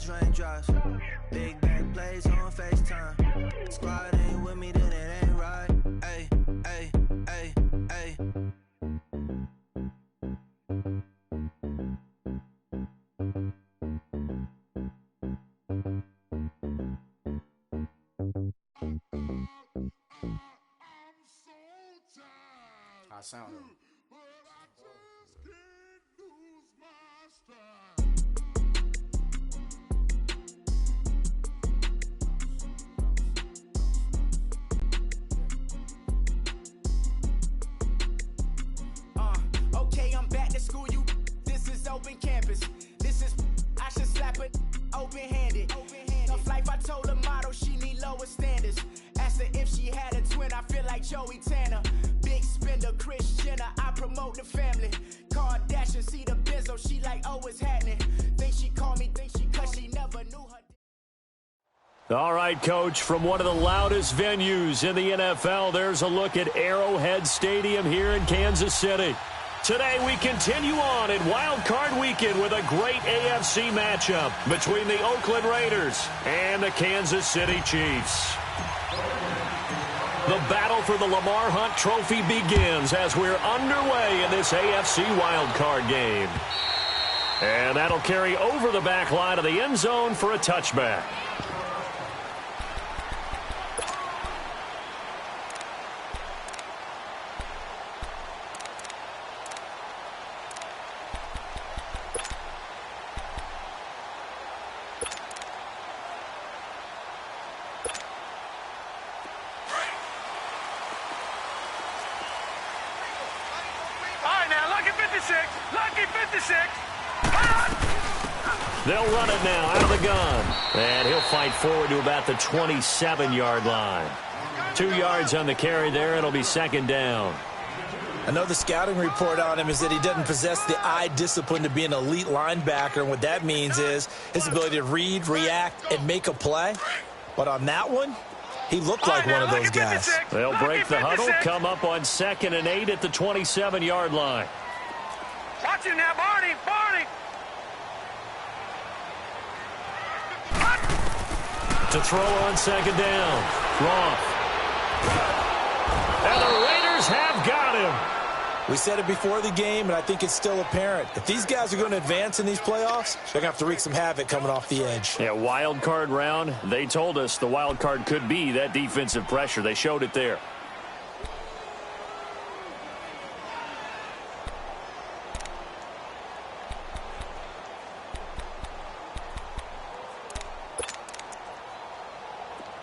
dodge raindrops. Big back plays on FaceTime. Squad ain't with me, then it ain't right. Ay, ay, ay, ay. I sound it. Okay, I'm back to school, you. This is open campus. This is, I should slap it open-handed. Tough life, I told her motto, she need lower standards. Asked her if she had a twin, I feel like Joey Tanner. Big spender, Kris Jenner, I promote the family. Kardashian, see the Benzo, she like, oh, it's happening. Think she called me, cause she never knew her. All right, Coach, from one of the loudest venues in the NFL, there's a look at Arrowhead Stadium here in Kansas City. Today, we continue on in Wild Card Weekend with a great AFC matchup between the Oakland Raiders and the Kansas City Chiefs. The battle for the Lamar Hunt Trophy begins as we're underway in this AFC Wild Card game. And that'll carry over the back line of the end zone for a touchback. They'll run it now out of the gun. And he'll fight forward to about the 27-yard line. 2 yards on the carry there. It'll be second down. I know the scouting report on him is that he doesn't possess the eye discipline to be an elite linebacker. And what that means is his ability to read, react, and make a play. But on that one, he looked like one of those guys. They'll break the huddle, come up on 2nd and 8 at the 27-yard line. Watch him now, Barney. To throw on second down. Roth. And the Raiders have got him. We said it before the game, and I think it's still apparent. If these guys are going to advance in these playoffs, they're going to have to wreak some havoc coming off the edge. Yeah, wild card round. They told us the wild card could be that defensive pressure. They showed it there.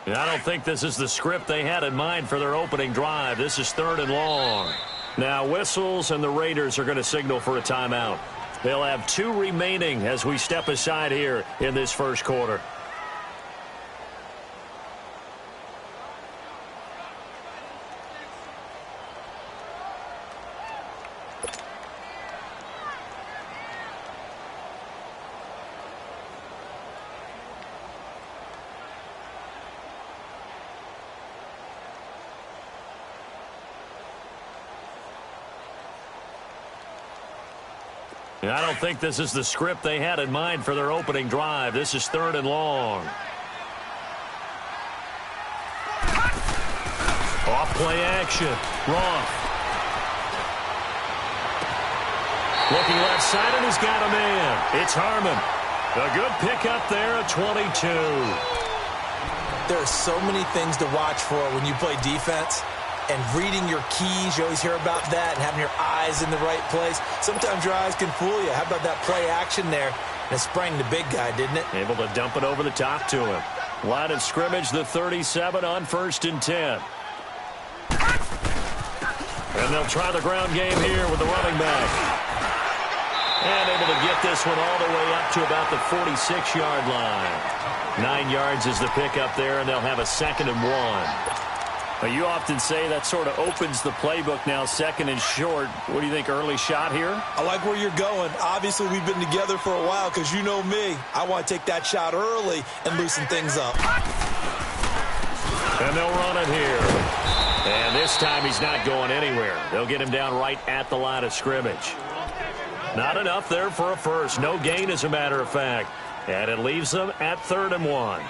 I don't think this is the script they had in mind for their opening drive. This is 3rd and long. Now whistles, and the Raiders are going to signal for a timeout. They'll have 2 remaining as we step aside here in this first quarter. I don't think this is the script they had in mind for their opening drive. This is 3rd and long. Off play action. Roth. Looking left side, and he's got a man. It's Harmon. A good pickup there at 22. There are so many things to watch for when you play defense. And reading your keys, you always hear about that, and having your eyes in the right place. Sometimes your eyes can fool you. How about that play action there? And it sprang the big guy, didn't it? Able to dump it over the top to him. Line of scrimmage, the 37 on 1st and 10. And they'll try the ground game here with the running back. And able to get this one all the way up to about the 46-yard line. 9 yards is the pickup there, and they'll have a 2nd and 1. You often say that sort of opens the playbook now, 2nd and short. What do you think, early shot here? I like where you're going. Obviously, we've been together for a while because you know me. I want to take that shot early and loosen things up. And they'll run it here. And this time he's not going anywhere. They'll get him down right at the line of scrimmage. Not enough there for a first. No gain, as a matter of fact. And it leaves them at 3rd and 1.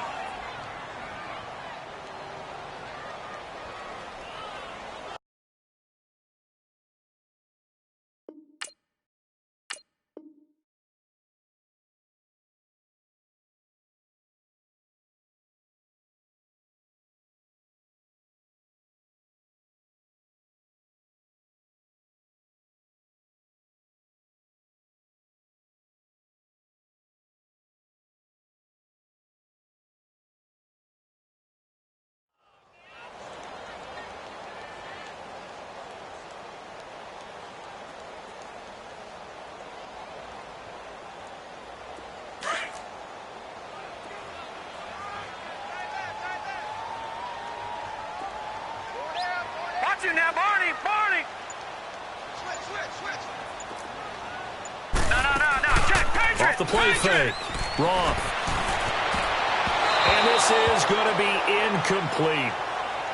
Watch it now, Barney. Barney. Switch. No. Check. Patriot. Off the play fake. Wrong. And this is going to be incomplete.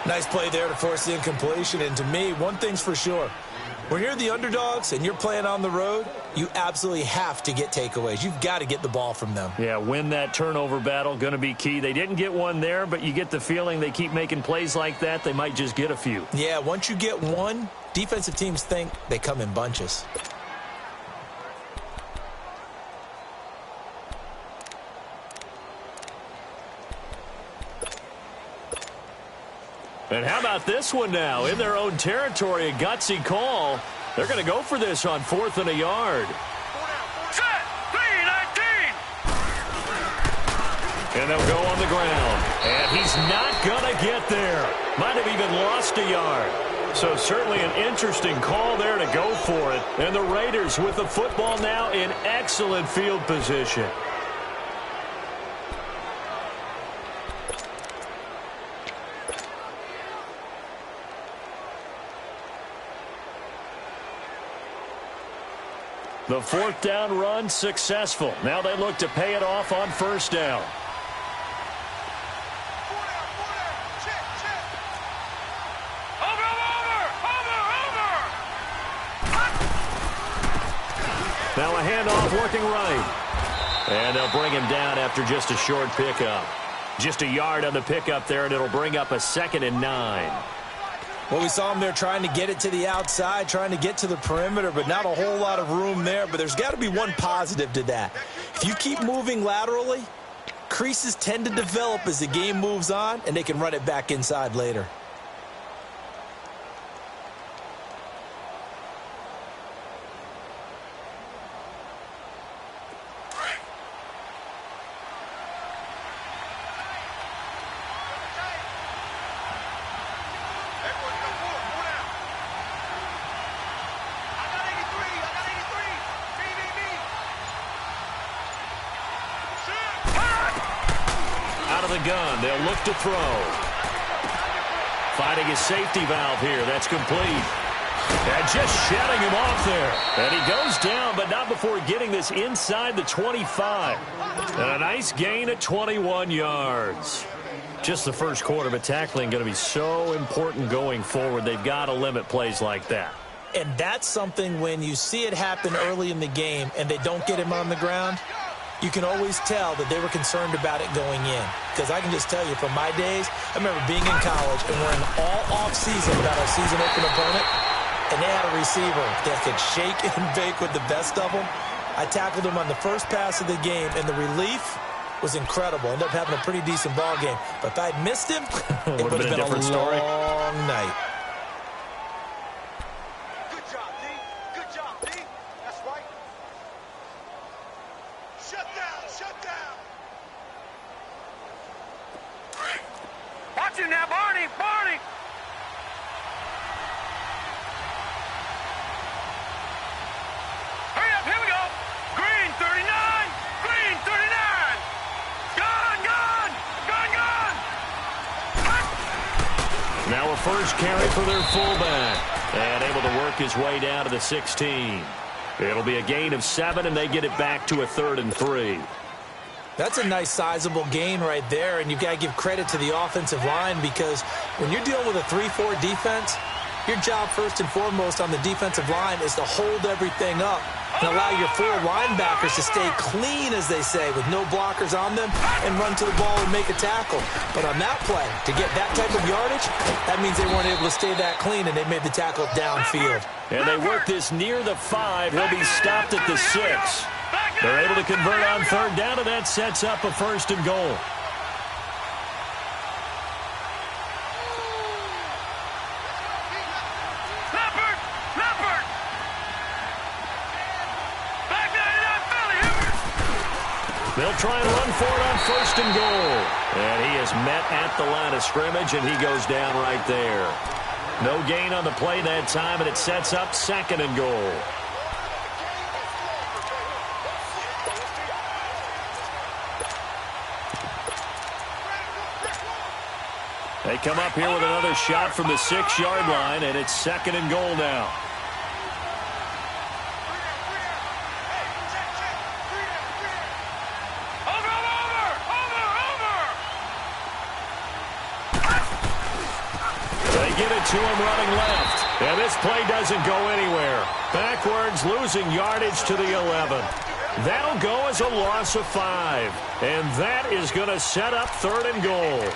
Nice play there to force the incompletion. And to me, one thing's for sure. When you're the underdogs and you're playing on the road, you absolutely have to get takeaways. You've got to get the ball from them. Yeah, win that turnover battle, going to be key. They didn't get one there, but you get the feeling they keep making plays like that, they might just get a few. Yeah, once you get one, defensive teams think they come in bunches. And how about this one now? In their own territory, a gutsy call. They're going to go for this on 4th and a yard. Set. 3-19. And they'll go on the ground. And he's not going to get there. Might have even lost a yard. So certainly an interesting call there to go for it. And the Raiders with the football now in excellent field position. The 4th down run successful. Now they look to pay it off on 1st down. Now a handoff working right. And they'll bring him down after just a short pickup. Just a yard on the pickup there, and it'll bring up a 2nd and 9. Well, we saw him there trying to get it to the outside, trying to get to the perimeter, but not a whole lot of room there. But there's got to be one positive to that. If you keep moving laterally, creases tend to develop as the game moves on, and they can run it back inside later. The gun. They'll look to throw. Finding his safety valve here. That's complete. And just shutting him off there. And he goes down, but not before getting this inside the 25. And a nice gain at 21 yards. Just the first quarter, but tackling going to be so important going forward. They've got to limit plays like that. And that's something when you see it happen early in the game and they don't get him on the ground, you can always tell that they were concerned about it going in. Because I can just tell you from my days, I remember being in college and worrying all off-season about our season open opponent, and they had a receiver that could shake and bake with the best of them. I tackled him on the first pass of the game, and the relief was incredible. Ended up having a pretty decent ball game. But if I'd missed him, it would have been a different story. Long night. Good job, D. Good job, D. That's right. Shut down. Watch it now, Barney. Hurry up, here we go. Green 39. Gun. Now a first carry for their fullback. And able to work his way down to the 16. It'll be a gain of 7, and they get it back to a 3rd and 3. That's a nice sizable gain right there, and you've got to give credit to the offensive line because when you're dealing with a 3-4 defense, your job first and foremost on the defensive line is to hold everything up and allow your four linebackers to stay clean, as they say, with no blockers on them, and run to the ball and make a tackle. But on that play, to get that type of yardage, that means they weren't able to stay that clean, and they made the tackle downfield. And they work this near the 5. He'll be stopped at the 6. They're able to convert on third down, and that sets up a 1st and goal. They'll try and run for it on 1st and goal. And he is met at the line of scrimmage, and he goes down right there. No gain on the play that time, and it sets up 2nd and goal. They come up here with another shot from the 6-yard line, and it's 2nd and goal now. Give it to him running left. And this play doesn't go anywhere. Backwards, losing yardage to the 11. That'll go as a loss of 5. And that is going to set up 3rd and goal.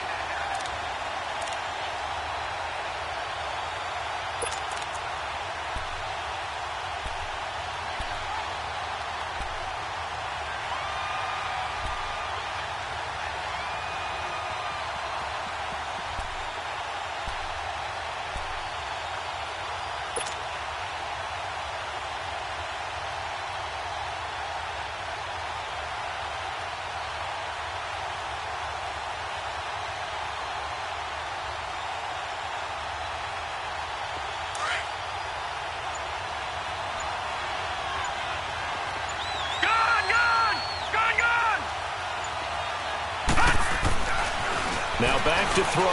Now back to throw.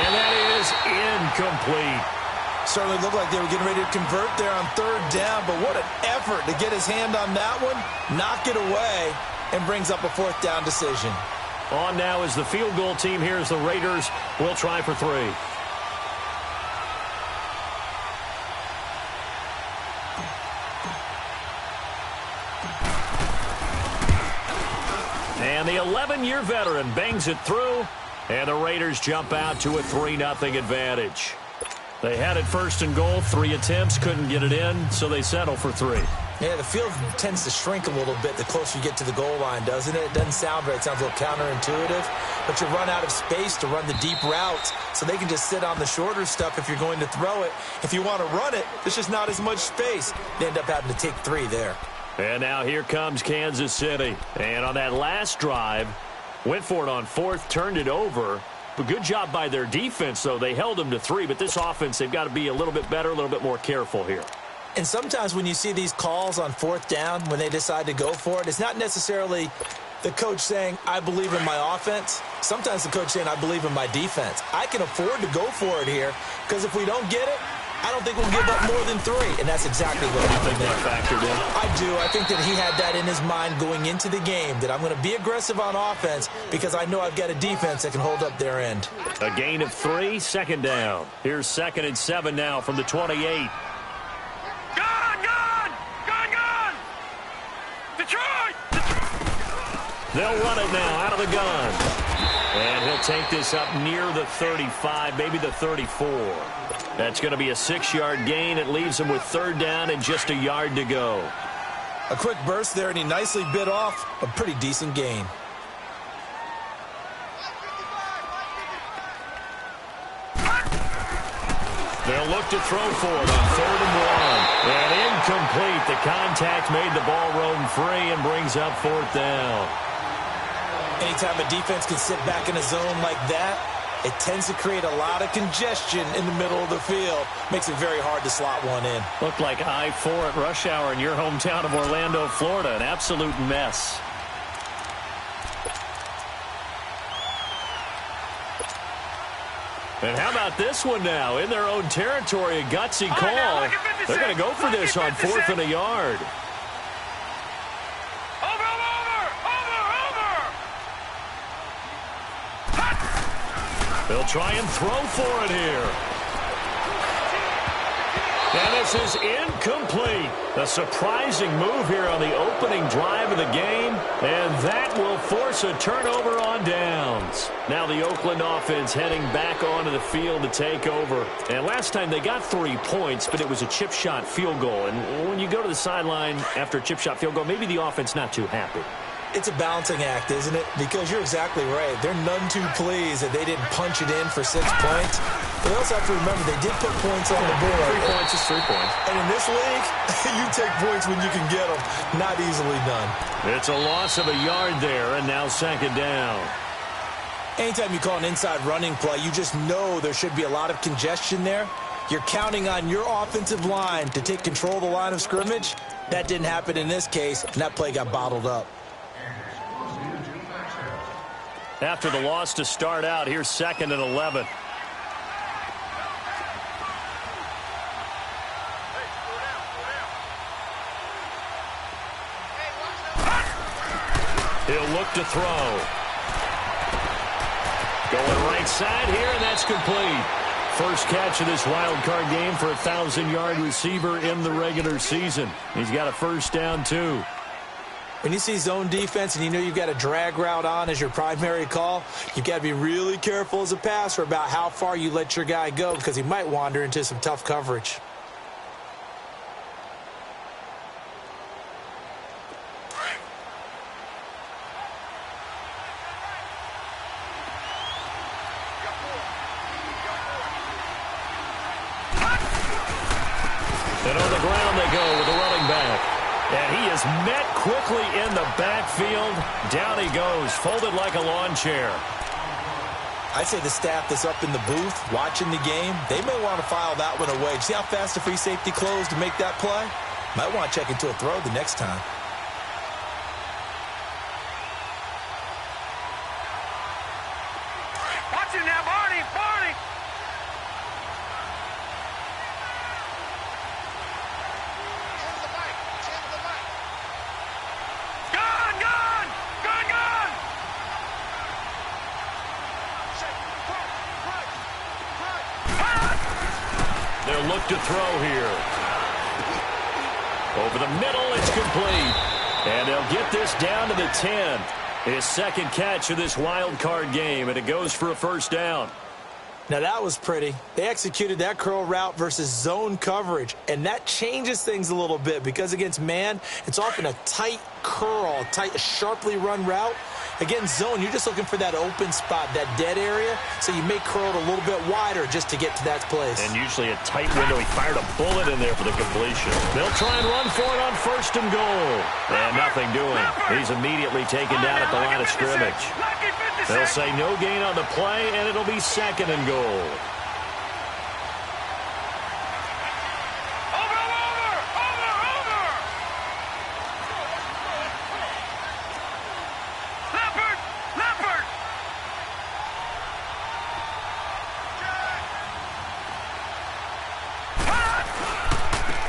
And that is incomplete. Certainly looked like they were getting ready to convert there on 3rd down, but what an effort to get his hand on that one, knock it away, and brings up a 4th down decision. On now is the field goal team here as the Raiders will try for 3. And the 11-year veteran bangs it through, and the Raiders jump out to a 3-0 advantage. They had it 1st and goal, 3 attempts, couldn't get it in, so they settle for 3. Yeah, the field tends to shrink a little bit the closer you get to the goal line, doesn't it? It doesn't sound right. It sounds a little counterintuitive, but you run out of space to run the deep routes, so they can just sit on the shorter stuff if you're going to throw it. If you want to run it, there's just not as much space. They end up having to take 3 there. And now here comes Kansas City. And on that last drive, went for it on 4th, turned it over. But good job by their defense, though. They held them to 3, but this offense, they've got to be a little bit better, a little bit more careful here. And sometimes when you see these calls on 4th down, when they decide to go for it, it's not necessarily the coach saying, I believe in my offense. Sometimes the coach saying, I believe in my defense. I can afford to go for it here, because if we don't get it, I don't think we'll give up more than 3, and that's exactly what happened there. Factored in. I do. I think that he had that in his mind going into the game, that I'm going to be aggressive on offense because I know I've got a defense that can hold up their end. A gain of 3, 2nd down. Here's 2nd and 7 now from the 28. Gone! Detroit! They'll run it now out of the gun. And he'll take this up near the 35, maybe the 34. That's going to be a 6-yard gain. It leaves him with 3rd down and just a yard to go. A quick burst there, and he nicely bit off a pretty decent gain. They'll look to throw for it on 3rd and 1. And incomplete. The contact made the ball roam free and brings up 4th down. Anytime a defense can sit back in a zone like that, it tends to create a lot of congestion in the middle of the field. Makes it very hard to slot one in. Looked like I-4 at rush hour in your hometown of Orlando, Florida. An absolute mess. And how about this one now? In their own territory, a gutsy call. They're going to go for this on 4th and a yard. They'll try and throw for it here. And this is incomplete. A surprising move here on the opening drive of the game, and that will force a turnover on downs. Now the Oakland offense heading back onto the field to take over. And last time they got 3 points, but it was a chip shot field goal. And when you go to the sideline after a chip shot field goal, maybe the offense not too happy. It's a balancing act, isn't it? Because you're exactly right. They're none too pleased that they didn't punch it in for 6 points. But they also have to remember they did put points on the board. 3 points is 3 points. And in this league, you take points when you can get them. Not easily done. It's a loss of a yard there, and now second down. Anytime you call an inside running play, you just know there should be a lot of congestion there. You're counting on your offensive line to take control of the line of scrimmage. That didn't happen in this case, and that play got bottled up. After the loss to start out, here's 2nd and 11. He'll look to throw. Going right side here, and that's complete. First catch of this wild card game for a 1,000-yard receiver in the regular season. He's got a first down, too. When you see zone defense and you know you've got a drag route on as your primary call, you've got to be really careful as a passer about how far you let your guy go because he might wander into some tough coverage. And on the ground they go with the running back. And he is met quickly in the backfield. Down he goes, folded like a lawn chair. I'd say the staff that's up in the booth watching the game, they may want to file that one away. See how fast the free safety closed to make that play? Might want to check into a throw the next time. Watch it now, Barney, Barney. They'll look to throw here. Over the middle, it's complete. And they'll get this down to the 10. His second catch of this wild card game, and it goes for a first down. Now that was pretty. They executed that curl route versus zone coverage, and that changes things a little bit because against man, it's often a tight curl, a sharply run route. Against zone, you're just looking for that open spot, that dead area, so you may curl it a little bit wider just to get to that place. And usually a tight window. He fired a bullet in there for the completion. They'll try and run for it on 1st and goal. And nothing doing. He's immediately taken down at the line of scrimmage. They'll say no gain on the play, and it'll be 2nd and goal.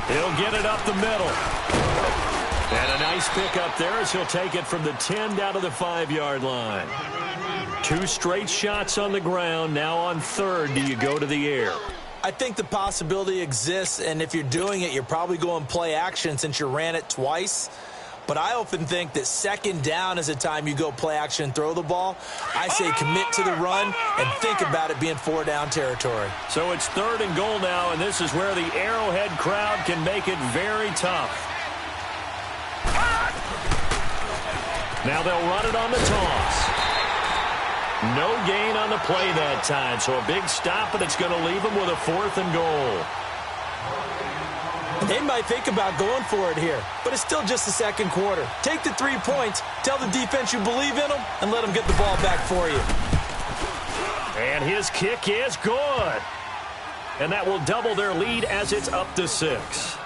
He'll get it up the middle. And a nice pick up there as he'll take it from the 10 down to the 5-yard line. 2 straight shots on the ground. Now on 3rd, do you go to the air? I think the possibility exists, and if you're doing it, you're probably going play action since you ran it twice. But I often think that 2nd down is the time you go play action and throw the ball. I say commit to the run and think about it being 4-down territory. So it's 3rd and goal now, and this is where the Arrowhead crowd can make it very tough. Now they'll run it on the toss. No gain on the play that time, so a big stop, and it's going to leave them with a 4th and goal. They might think about going for it here, but it's still just the 2nd quarter. Take the 3 points, tell the defense you believe in them, and let them get the ball back for you. And his kick is good. And that will double their lead as it's up to 6.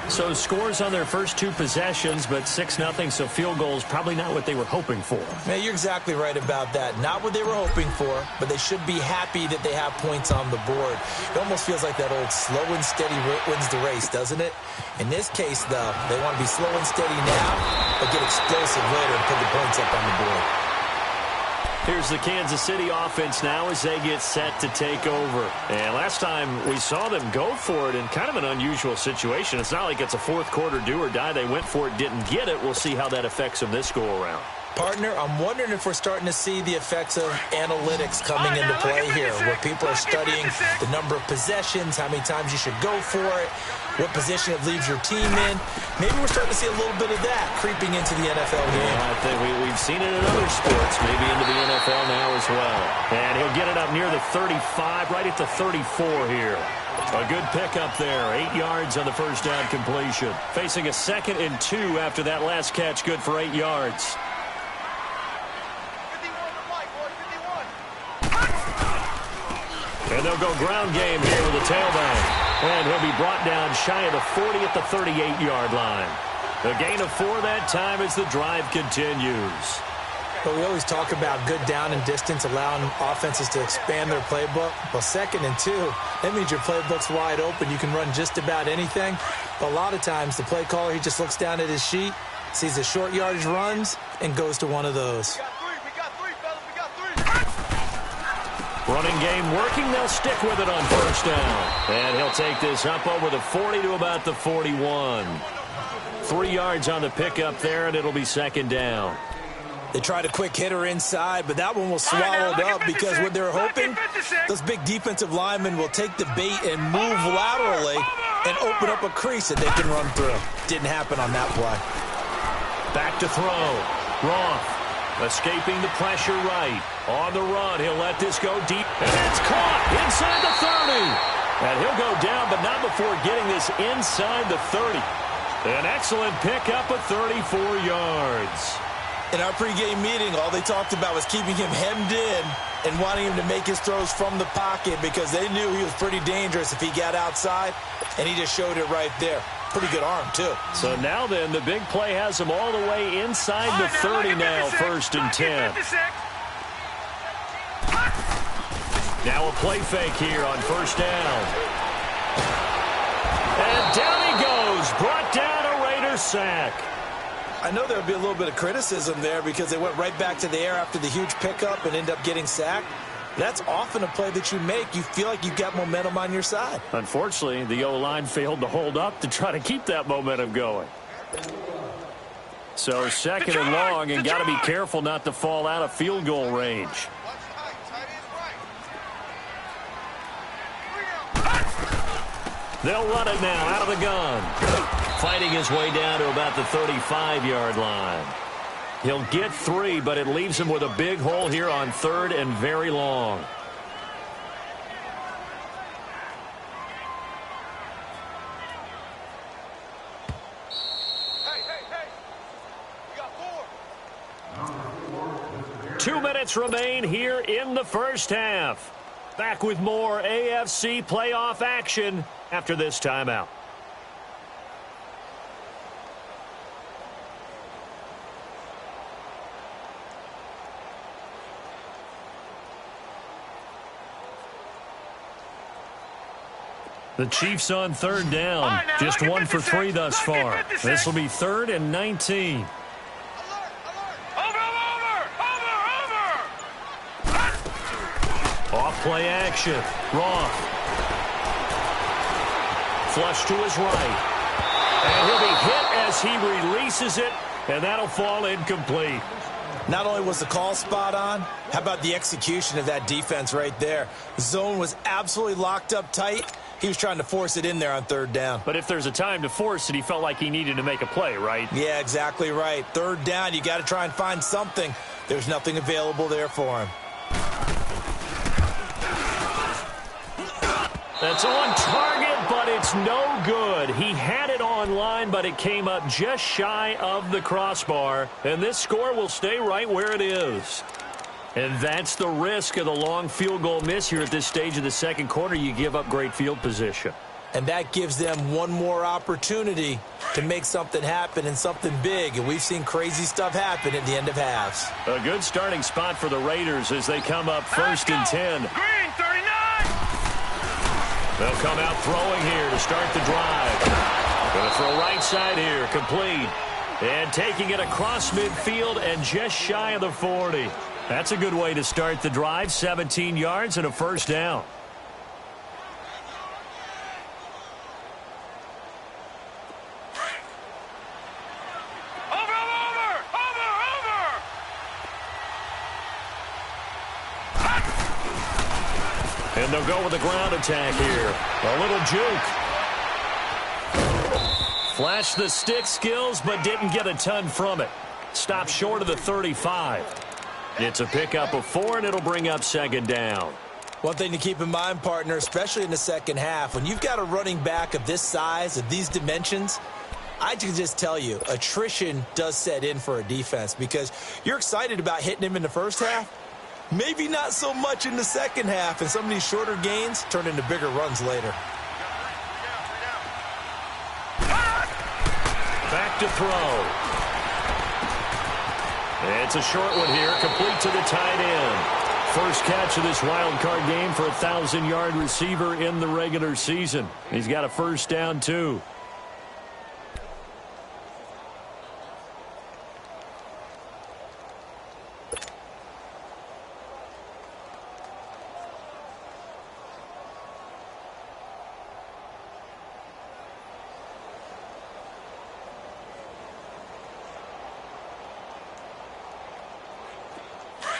So scores on their first 2 possessions, but 6-0, so field goals probably not what they were hoping for. Man, you're exactly right about that. Not what they were hoping for, but they should be happy that they have points on the board. It almost feels like that old slow and steady wins the race, doesn't it? In this case, though, they want to be slow and steady now, but get explosive later and put the points up on the board. Here's the Kansas City offense now as they get set to take over. And last time we saw them go for it in kind of an unusual situation. It's not like it's a fourth quarter do or die. They went for it, didn't get it. We'll see how that affects them this go-around. Partner, I'm wondering if we're starting to see the effects of analytics coming into play here, where people are studying the number of possessions, how many times you should go for it, what position it leaves your team in. Maybe we're starting to see a little bit of that creeping into the NFL game. I think we've seen it in other sports, maybe into the NFL now as well. And he'll get it up near the 35, right at the 34 here. A good pickup there, 8 yards on the first down completion. Facing a 2nd and 2 after that last catch, good for 8 yards. And they'll go ground game here with the tailback. And he'll be brought down shy of the 40 at the 38-yard line. A gain of 4 that time as the drive continues. But we always talk about good down and distance, allowing offenses to expand their playbook. Well, 2nd and 2, that means your playbook's wide open. You can run just about anything. But a lot of times, the play caller, he just looks down at his sheet, sees the short yardage runs, and goes to one of those. Running game working. They'll stick with it on first down. And he'll take this up over the 40 to about the 41. 3 yards on the pickup there, and it'll be 2nd down. They tried a quick hitter inside, but that one was swallowed up because what they're hoping, those big defensive linemen will take the bait and move laterally and open up a crease that they can run through. Didn't happen on that play. Back to throw. Roth escaping the pressure right. On the run, he'll let this go deep. And it's caught inside the 30. And he'll go down, but not before getting this inside the 30. An excellent pickup of 34 yards. In our pregame meeting, all they talked about was keeping him hemmed in and wanting him to make his throws from the pocket because they knew he was pretty dangerous if he got outside, and he just showed it right there. Pretty good arm, too. So now then, the big play has him all the way inside the 30 now, 1st and 10. Now a play fake here on first down. And down he goes, brought down a Raider sack. I know there would be a little bit of criticism there because they went right back to the air after the huge pickup and ended up getting sacked. That's often a play that you make. You feel like you've got momentum on your side. Unfortunately, the O-line failed to hold up to try to keep that momentum going. So 2nd and long, and got to be careful not to fall out of field goal range. They'll run it now out of the gun. Fighting his way down to about the 35-yard line. He'll get 3, but it leaves him with a big hole here on 3rd and very long. Hey. You got 4. 2 minutes remain here in the first half. Back with more AFC playoff action after this timeout. The Chiefs on 3rd down. Just 1 for 3 thus far. This will be 3rd and 19. Off play action. Roth. Flush to his right. And he'll be hit as he releases it, and that'll fall incomplete. Not only was the call spot on, how about the execution of that defense right there? The zone was absolutely locked up tight. He was trying to force it in there on 3rd down. But if there's a time to force it, he felt like he needed to make a play, right? Yeah, exactly right. 3rd down, you got to try and find something. There's nothing available there for him. That's on target, but it's no good. He had it on line, but it came up just shy of the crossbar. And this score will stay right where it is. And that's the risk of the long field goal miss here at this stage of the 2nd quarter. You give up great field position. And that gives them one more opportunity to make something happen and something big. And we've seen crazy stuff happen at the end of halves. A good starting spot for the Raiders as they come up 1st and 10. Green, 39. They'll come out throwing here to start the drive. Going to throw right side here, complete. And taking it across midfield and just shy of the 40. That's a good way to start the drive. 17 yards and a first down. And they'll go with the ground attack here. A little juke. Flashed the stick skills, but didn't get a ton from it. Stopped short of the 35. It's a pickup of 4, and it'll bring up second down. One thing to keep in mind, partner, especially in the second half, when you've got a running back of this size, of these dimensions, I can just tell you, attrition does set in for a defense because you're excited about hitting him in the first half. Maybe not so much in the second half, and some of these shorter gains turn into bigger runs later. Back to throw. It's a short one here, complete to the tight end. First catch of this wild card game for a 1,000-yard receiver in the regular season. He's got a first down, too.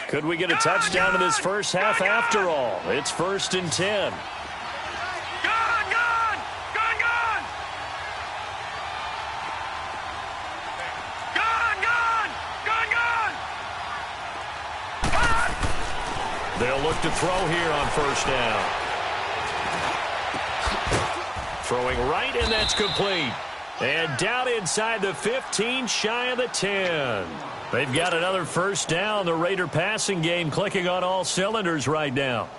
Could we get a touchdown in this first half after all? It's 1st and 10. They'll look to throw here on first down. Throwing right, and that's complete. And down inside the 15, shy of the 10. They've got another first down. The Raider passing game clicking on all cylinders right now.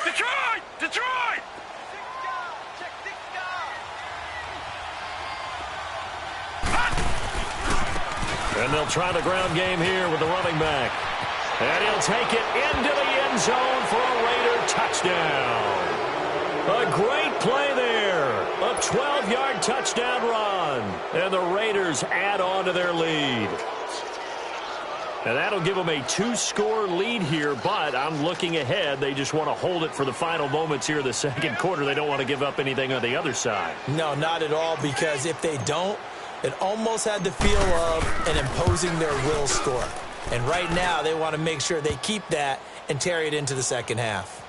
Detroit! Detroit! And they'll try the ground game here with the running back. And he'll take it into the end zone for a Raider touchdown. A great play there. A 12-yard touchdown run. And the Raiders add on to their lead. And that'll give them a 2-score lead here, but I'm looking ahead. They just want to hold it for the final moments here in the second quarter. They don't want to give up anything on the other side. No, not at all, because if they don't, it almost had the feel of an imposing their will score. And right now, they want to make sure they keep that and carry it into the second half.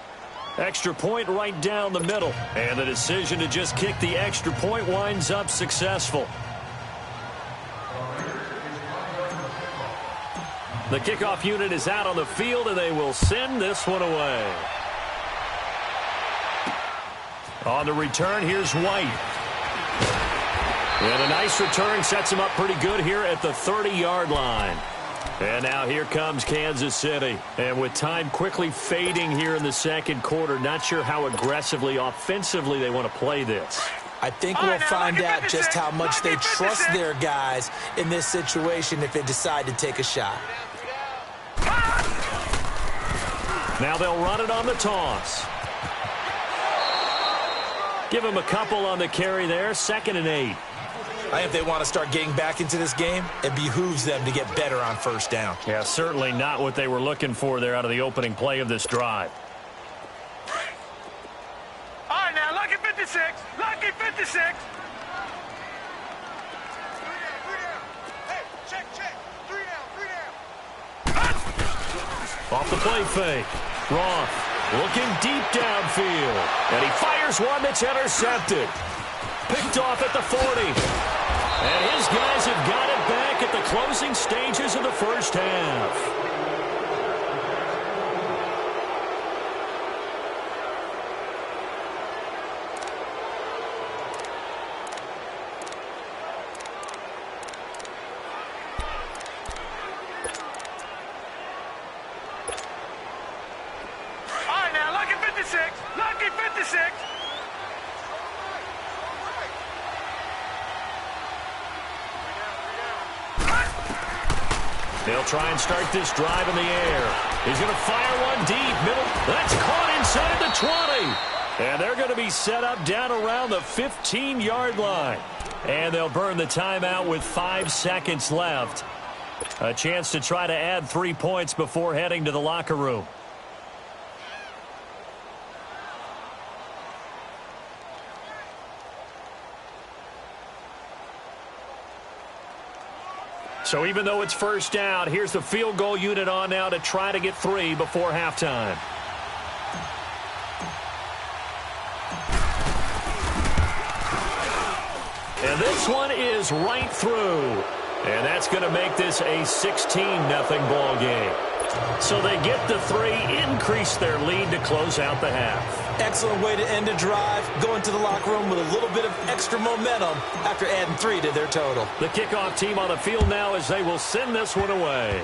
Extra point right down the middle. And the decision to just kick the extra point winds up successful. The kickoff unit is out on the field, and they will send this one away. On the return, here's White. And a nice return sets him up pretty good here at the 30-yard line. And now here comes Kansas City. And with time quickly fading here in the second quarter, not sure how aggressively, offensively they want to play this. I think we'll find out just how much they trust their guys in this situation if they decide to take a shot. Now they'll run it on the toss. Give them a couple on the carry there. 2nd and 8. I think if they want to start getting back into this game, it behooves them to get better on first down. Yeah, certainly not what they were looking for there out of the opening play of this drive. All right, now, lucky 56. Lucky 56. Hey, check. 3 down. Off the play fake. Roth looking deep downfield. And he fires one that's intercepted. Picked off at the 40. And his guys have got it back at the closing stages of the first half. All right, now, lucky 56. Lucky 56. They'll try and start this drive in the air. He's going to fire one deep. Middle. That's caught inside the 20. And they're going to be set up down around the 15-yard line. And they'll burn the timeout with 5 seconds left. A chance to try to add 3 points before heading to the locker room. So even though it's first down, here's the field goal unit on now to try to get 3 before halftime. And this one is right through. And that's going to make this a 16-0 ball game. So they get the 3, increase their lead to close out the half. Excellent way to end a drive, go into the locker room with a little bit of extra momentum after adding 3 to their total. The kickoff team on the field now as they will send this one away.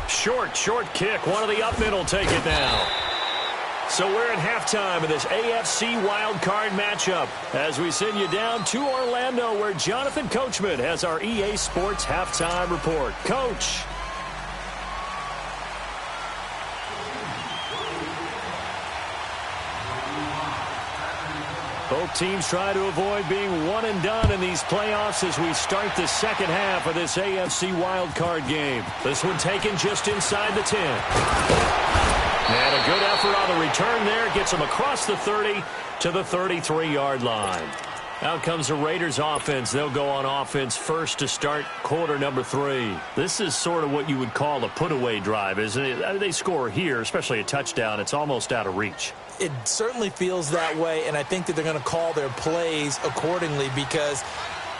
Short kick. One of the up men will take it now. So we're at halftime of this AFC Wild Card matchup as we send you down to Orlando where Jonathan Coachman has our EA Sports halftime report. Coach. Both teams try to avoid being one and done in these playoffs as we start the second half of this AFC Wild Card game. This one taken just inside the 10. And a good effort on the return there. Gets them across the 30 to the 33-yard line. Out comes the Raiders offense. They'll go on offense first to start quarter number 3. This is sort of what you would call a put-away drive, isn't it? They score here, especially a touchdown. It's almost out of reach. It certainly feels that way, and I think that they're going to call their plays accordingly because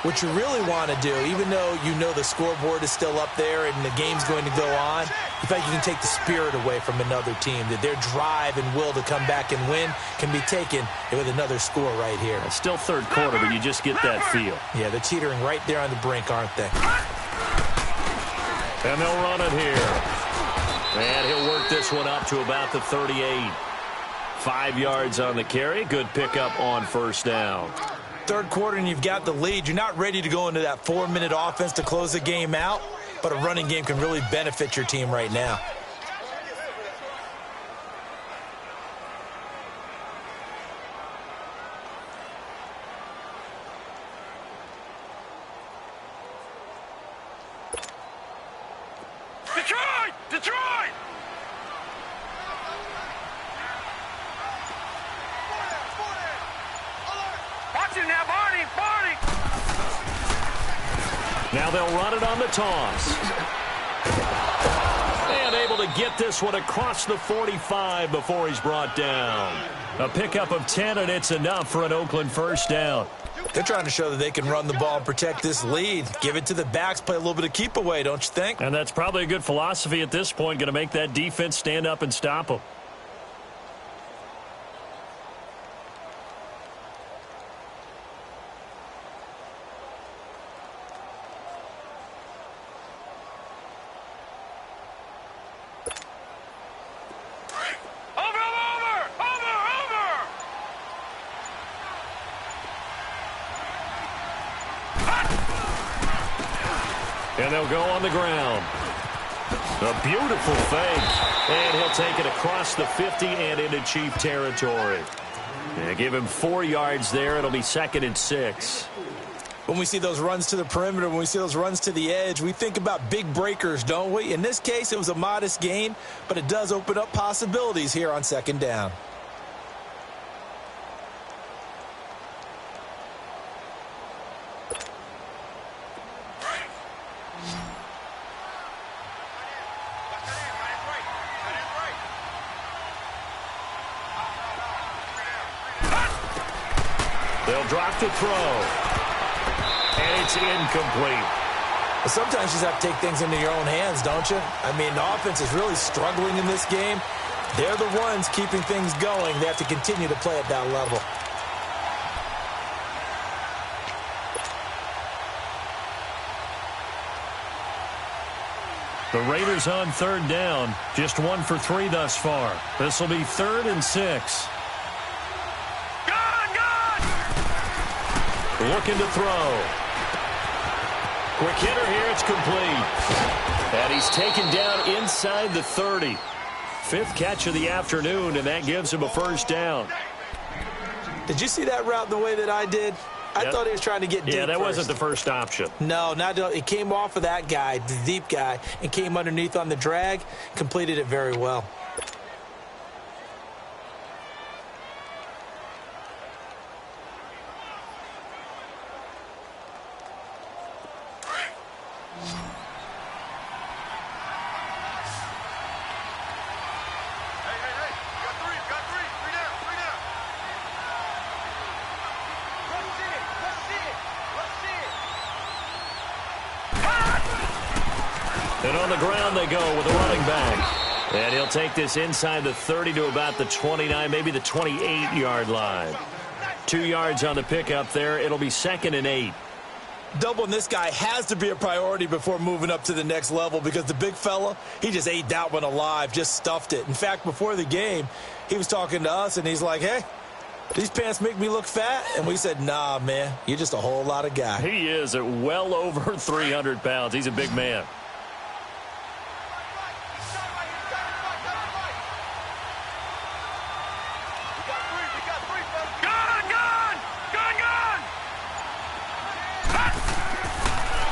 what you really want to do, even though you know the scoreboard is still up there and the game's going to go on, in fact, you can take the spirit away from another team, that their drive and will to come back and win can be taken with another score right here. It's still third quarter, but you just get that feel. Yeah, they're teetering right there on the brink, aren't they? And they'll run it here. And he'll work this one up to about the 38. 5 yards on the carry. Good pickup on first down. Third quarter and you've got the lead. You're not ready to go into that 4-minute offense to close the game out, but a running game can really benefit your team right now. Detroit! Watch him now, Barney! Now they'll run it on the toss. And able to get this one across the 45 before he's brought down. A pickup of 10, and it's enough for an Oakland first down. They're trying to show that they can run the ball and protect this lead. Give it to the backs, play a little bit of keep away, don't you think? And that's probably a good philosophy at this point, going to make that defense stand up and stop them. And they'll go on the ground. A beautiful fake. And he'll take it across the 50 and into Chief territory. And give him 4 yards there. It'll be 2nd and 6. When we see those runs to the perimeter, when we see those runs to the edge, we think about big breakers, don't we? In this case, it was a modest gain, but it does open up possibilities here on 2nd down. They'll drop the throw. And it's incomplete. Sometimes you just have to take things into your own hands, don't you? I mean, the offense is really struggling in this game. They're the ones keeping things going. They have to continue to play at that level. The Raiders on 3rd down. Just 1 for 3 thus far. This will be 3rd and 6. Looking to throw. Quick hitter here. It's complete. And he's taken down inside the 30. 5th catch of the afternoon, and that gives him a first down. Did you see that route the way that I did? I thought he was trying to get deep. Yeah, that first. wasn't the first option. No, it came off of that guy, the deep guy, and came underneath on the drag, completed it very well. And on the ground they go with a running back. And he'll take this inside the 30 to about the 29, maybe the 28-yard line. 2 yards on the pickup there. It'll be 2nd and 8. Doubling this guy has to be a priority before moving up to the next level because the big fella, he just ate that one alive, just stuffed it. In fact, before the game, he was talking to us, and he's like, hey, these pants make me look fat? And we said, nah, man, you're just a whole lot of guy. He is at well over 300 pounds. He's a big man.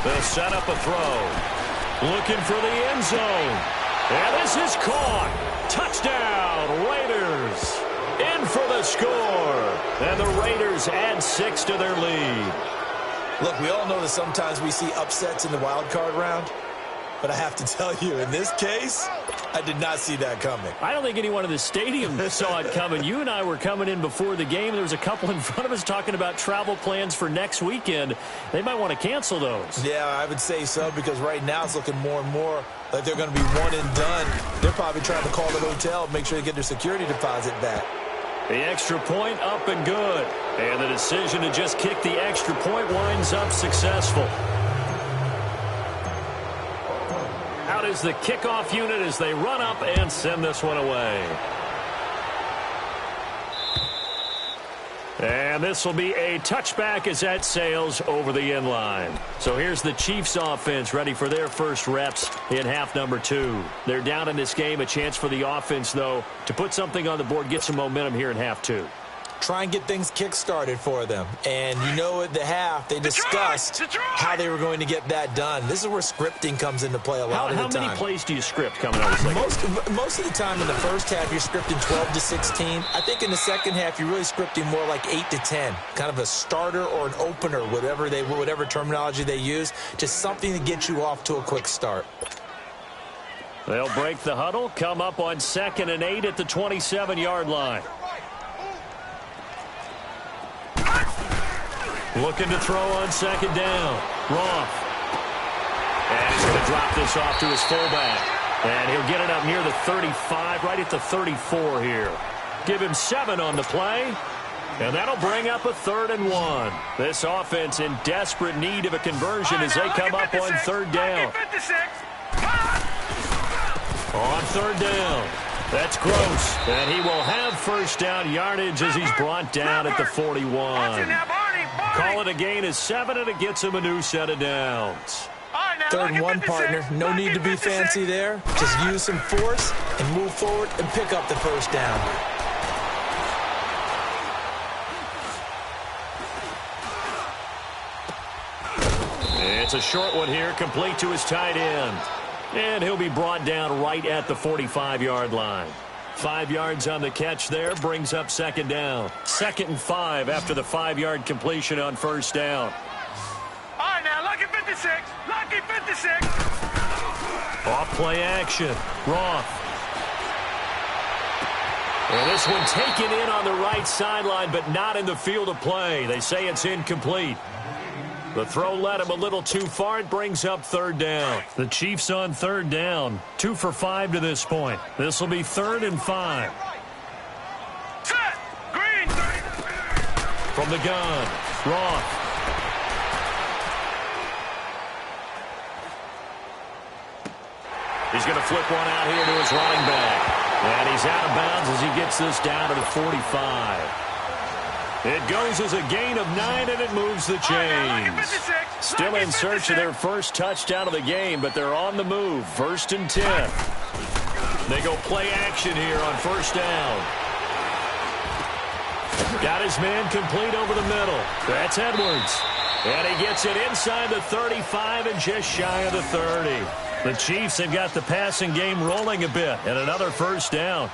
They'll set up a throw. Looking for the end zone. And this is caught. Touchdown, Raiders. In for the score. And the Raiders add 6 to their lead. Look, we all know that sometimes we see upsets in the wild card round. But I have to tell you, in this case, I did not see that coming. I don't think anyone in the stadium saw it coming. You and I were coming in before the game. There was a couple in front of us talking about travel plans for next weekend. They might want to cancel those. Yeah, I would say so, because right now it's looking more and more like they're going to be one and done. They're probably trying to call the hotel, make sure they get their security deposit back. The extra point up and good. And the decision to just kick the extra point winds up successful. Out is the kickoff unit as they run up and send this one away. And this will be a touchback as that sails over the end line. So here's the Chiefs offense ready for their first reps in half number 2. They're down in this game. A chance for the offense, though, to put something on the board, get some momentum here in half 2. Try and get things kick-started for them. And you know at the half, they discussed how they were going to get that done. This is where scripting comes into play a lot of the time. How many plays do you script coming out of the second? Most of the time in the first half, you're scripting 12 to 16. I think in the second half, you're really scripting more like 8 to 10. Kind of a starter or an opener, whatever terminology they use. Just something to get you off to a quick start. They'll break the huddle, come up on 2nd and 8 at the 27-yard line. Looking to throw on 2nd down. Roth. And he's going to drop this off to his fullback. And he'll get it up near the 35, right at the 34 here. Give him 7 on the play. And that'll bring up a 3rd and 1. This offense in desperate need of a conversion as they come up on 3rd down. On 3rd down. That's Gross. And he will have first down yardage as he's brought down at the 41. Call it a gain of 7, and it gets him a new set of downs. 3rd and 1, partner. No need to be fancy there. Just use some force and move forward and pick up the first down. It's a short one here, complete to his tight end. And he'll be brought down right at the 45-yard line. 5 yards on the catch there, brings up 2nd down. 2nd and 5 after the 5-yard completion on 1st down. All right, now, lucky 56. Lucky 56. Off play action. Roth. Well, this one taken in on the right sideline, but not in the field of play. They say it's incomplete. The throw led him a little too far. It brings up 3rd down. The Chiefs on 3rd down. 2 for 5 to this point. This will be 3rd and 5. Set. Green. From the gun, Roth. He's going to flip one out here to his running back. And he's out of bounds as he gets this down to the 45. It goes as a gain of 9, and it moves the chains. Still in search of their first touchdown of the game, but they're on the move. 1st and 10. They go play action here on 1st down. Got his man complete over the middle. That's Edwards. And he gets it inside the 35 and just shy of the 30. The Chiefs have got the passing game rolling a bit, and another first down.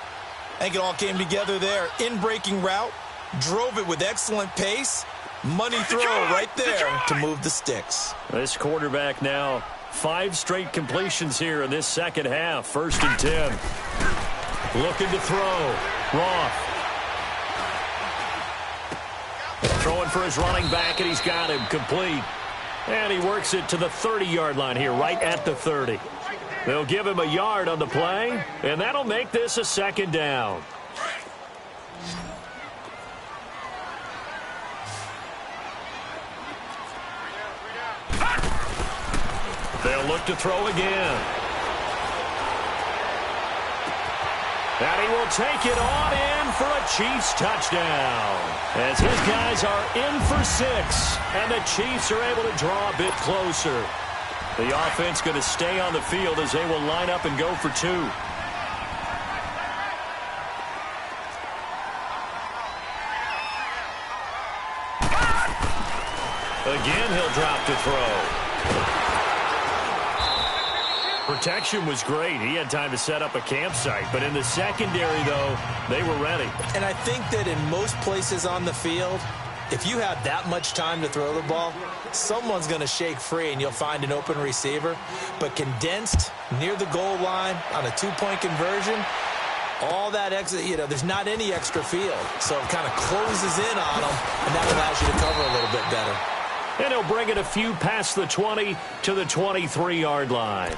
I think it all came together there. In-breaking route, drove it with excellent pace. Money throw right there to move the sticks. This quarterback now 5 straight completions here in this second half. 1st and 10. Looking to throw. Roth. Throwing for his running back, and he's got him complete. And he works it to the 30-yard line here, right at the 30. They'll give him a yard on the play, and that'll make this a 2nd down. They'll look to throw again. And he will take it on in for a Chiefs touchdown. As his guys are in for 6, and the Chiefs are able to draw a bit closer. The offense going to stay on the field as they will line up and go for 2. Again, he'll drop to throw. Protection was great. He had time to set up a campsite. But in the secondary, though, they were ready. And I think that in most places on the field, if you have that much time to throw the ball, someone's going to shake free and you'll find an open receiver. But condensed near the goal line on a 2-point conversion, all that extra, there's not any extra field. So it kind of closes in on them, and that allows you to cover a little bit better. And he'll bring it a few past the 20 to the 23-yard line.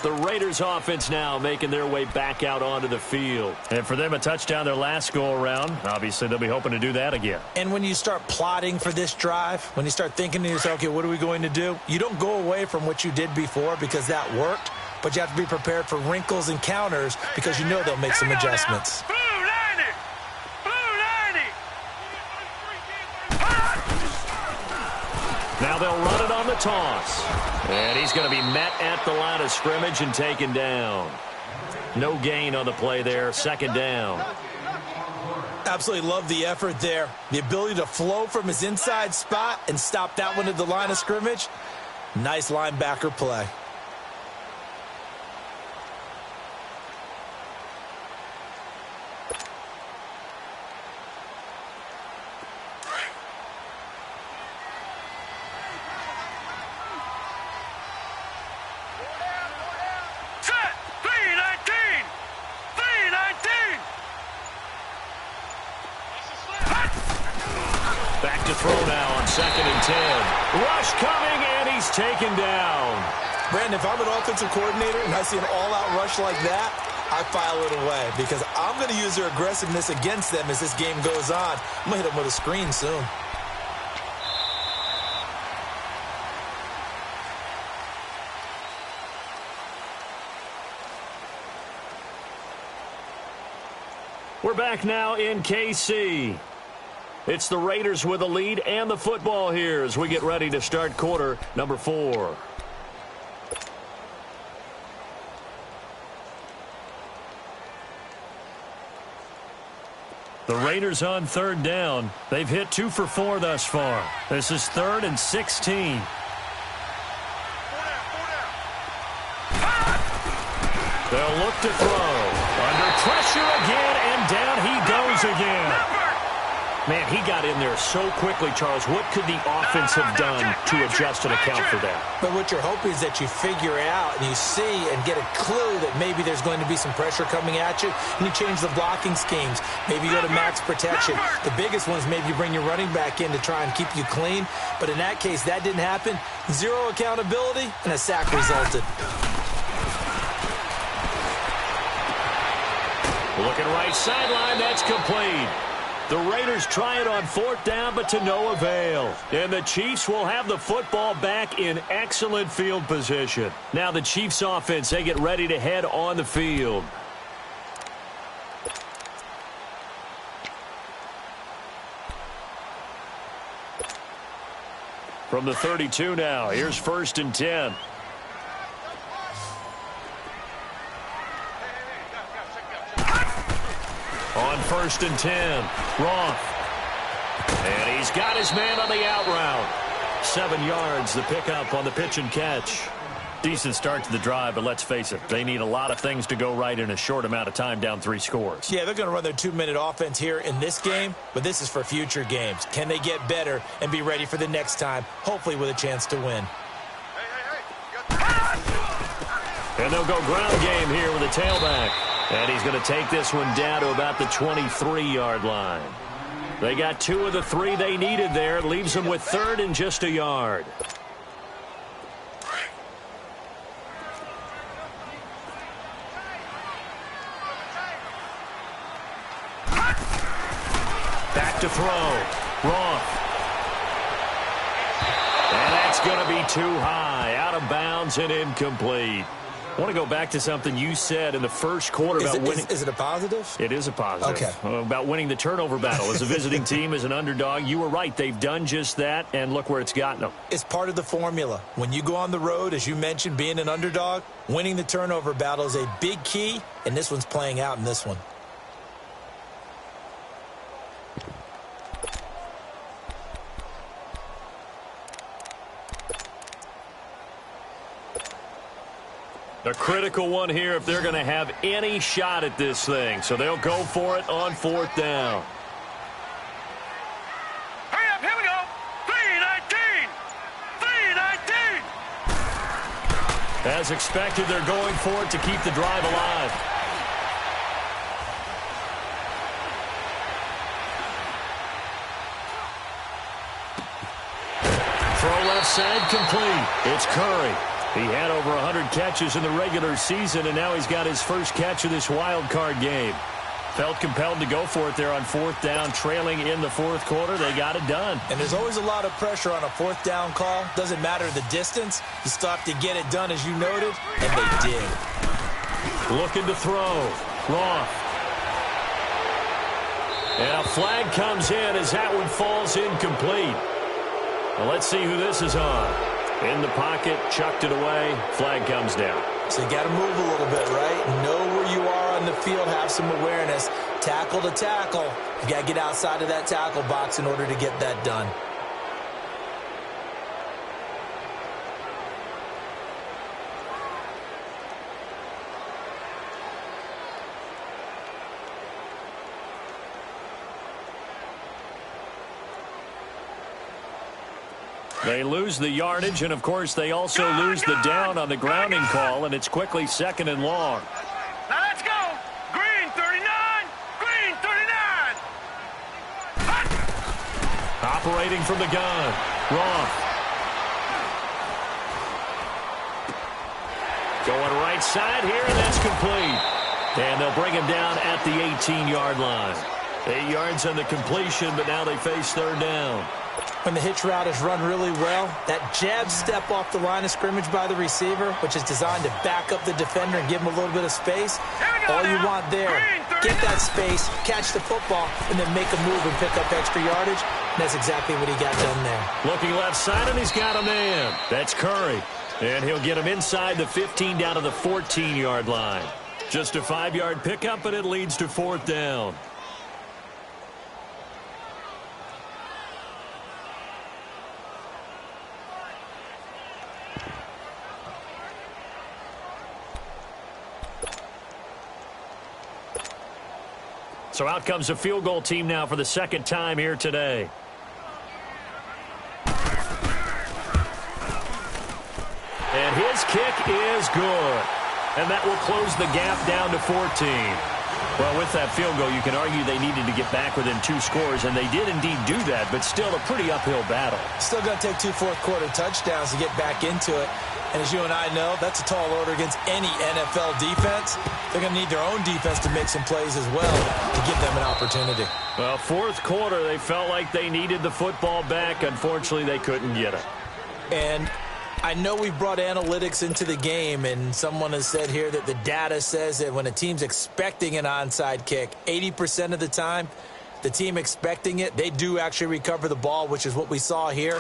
The Raiders offense now making their way back out onto the field. And for them, a touchdown their last go-around. Obviously, they'll be hoping to do that again. And when you start plotting for this drive, when you start thinking to yourself, okay, what are we going to do? You don't go away from what you did before because that worked, but you have to be prepared for wrinkles and counters because you know they'll make some adjustments. Now they'll run it on the toss. And he's going to be met at the line of scrimmage and taken down. No gain on the play there. 2nd down. Absolutely love the effort there. The ability to flow from his inside spot and stop that one at the line of scrimmage. Nice linebacker play. Taken down. Brandon, if I'm an offensive coordinator and I see an all-out rush like that, I file it away because I'm going to use their aggressiveness against them as this game goes on. I'm going to hit them with a screen soon. We're back now in KC. It's the Raiders with the lead and the football here as we get ready to start quarter number 4. The Raiders on 3rd down. They've hit 2 for 4 thus far. This is 3rd and 16. They'll look to throw. Under pressure again, and down he goes again. Man, he got in there so quickly, Charles. What could the offense have done to adjust and account for that? But what you're hoping is that you figure it out and you see and get a clue that maybe there's going to be some pressure coming at you, and you change the blocking schemes. Maybe you go to max protection. The biggest one is maybe you bring your running back in to try and keep you clean. But in that case, that didn't happen. 0 accountability, and a sack resulted. Looking right sideline, that's complete. The Raiders try it on 4th down, but to no avail. And the Chiefs will have the football back in excellent field position. Now the Chiefs offense, they get ready to head on the field. From the 32 now, here's 1st and 10. On 1st and 10, Roth And he's got his man on the out route. 7 yards, the pickup on the pitch and catch. Decent start to the drive, but let's face it, they need a lot of things to go right in a short amount of time, down 3 scores. Yeah, they're going to run their 2-minute offense here in this game, but this is for future games. Can they get better and be ready for the next time, hopefully with a chance to win? And they'll go ground game here with a tailback. And he's going to take this one down to about the 23-yard line. They got 2 of the 3 they needed there. Leaves them with 3rd and just a yard. Back to throw. Roth. And that's going to be too high. Out of bounds and incomplete. I want to go back to something you said in the first quarter about winning. Is it a positive? It is a positive. Okay. About winning the turnover battle. As a visiting team, as an underdog, you were right. They've done just that, and look where it's gotten them. It's part of the formula. When you go on the road, as you mentioned, being an underdog, winning the turnover battle is a big key, and this one's playing out in this one. A critical one here if they're going to have any shot at this thing. So they'll go for it on 4th down. Hurry up, here we go. 3:19. 3:19. As expected, they're going for it to keep the drive alive. Throw left side complete. It's Curry. He had over 100 catches in the regular season, and now he's got his first catch of this wild card game. Felt compelled to go for it there on 4th down, trailing in the 4th quarter. They got it done. And there's always a lot of pressure on a 4th down call. Doesn't matter the distance. You still have to get it done, as you noted, and they did. Looking to throw. Roth. And a flag comes in as that one falls incomplete. Well, let's see who this is on. In the pocket, chucked it away, flag comes down. So you got to move a little bit, right? Know where you are on the field, have some awareness. Tackle to tackle. You got to get outside of that tackle box in order to get that done. They lose the yardage, and, of course, they also lose the down on the grounding call, and it's quickly 2nd and long. Now let's go. Green 39. Green 39. Operating from the gun. Roth. Going right side here, and that's complete. And they'll bring him down at the 18-yard line. 8 yards on the completion, but now they face 3rd down. When the hitch route is run really well, that jab step off the line of scrimmage by the receiver, which is designed to back up the defender and give him a little bit of space, all you want there, get that space, catch the football, and then make a move and pick up extra yardage. And that's exactly what he got done there. Looking left side, and he's got a man. That's Curry. And he'll get him inside the 15 down to the 14-yard line. Just a 5-yard pickup, but it leads to 4th down. So out comes a field goal team now for the 2nd time here today. And his kick is good. And that will close the gap down to 14. Well, with that field goal, you can argue they needed to get back within 2 scores, and they did indeed do that, but still a pretty uphill battle. Still going to take 2 fourth-quarter touchdowns to get back into it. And as you and I know, that's a tall order against any NFL defense. They're going to need their own defense to make some plays as well to give them an opportunity. Well, 4th quarter, they felt like they needed the football back. Unfortunately, they couldn't get it. And I know we've brought analytics into the game, and someone has said here that the data says that when a team's expecting an onside kick, 80% of the time, the team expecting it, they do actually recover the ball, which is what we saw here.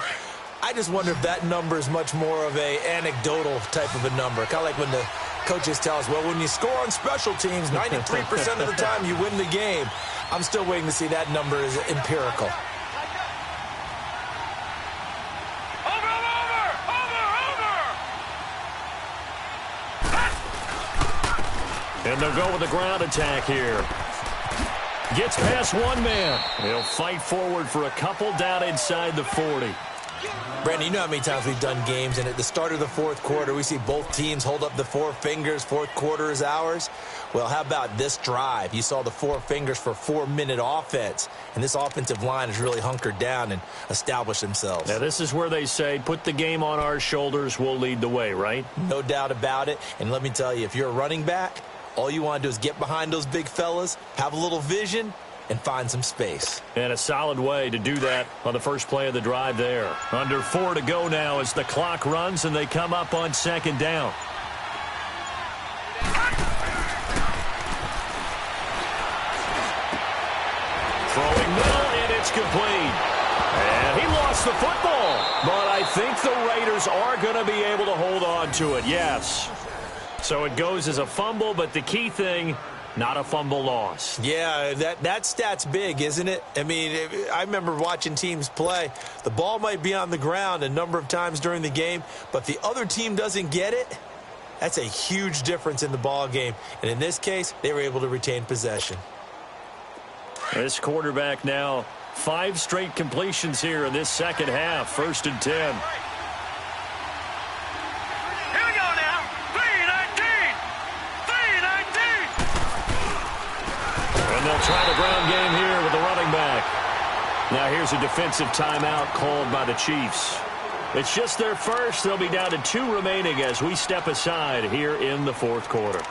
I just wonder if that number is much more of a anecdotal type of a number. Kind of like when the coaches tell us, well, when you score on special teams, 93% of the time you win the game. I'm still waiting to see that number is empirical. And they'll go with the ground attack here. Gets past one man. He'll fight forward for a couple down inside the 40. Brandon, you know how many times we've done games, and at the start of the fourth quarter, we see both teams hold up the four fingers, fourth quarter is ours. Well, how about this drive? You saw the four fingers for 4-minute offense, and this offensive line has really hunkered down and established themselves. Now, this is where they say, put the game on our shoulders, we'll lead the way, right? No doubt about it, and let me tell you, if you're a running back, all you want to do is get behind those big fellas, have a little vision, and find some space. And a solid way to do that on the first play of the drive there. Under 4 to go now as the clock runs and they come up on second down. Throwing middle, and it's complete. And he lost the football. But I think the Raiders are going to be able to hold on to it, yes. So it goes as a fumble, but the key thing, not a fumble loss. Yeah, that stat's big, isn't it? I mean, I remember watching teams play. The ball might be on the ground a number of times during the game, but the other team doesn't get it. That's a huge difference in the ball game. And in this case, they were able to retain possession. This quarterback now 5 straight completions here in this second half. 1st and 10. They'll try the ground game here with the running back. Now here's a defensive timeout called by the Chiefs. It's just their first. They'll be down to 2 remaining as we step aside here in the fourth quarter.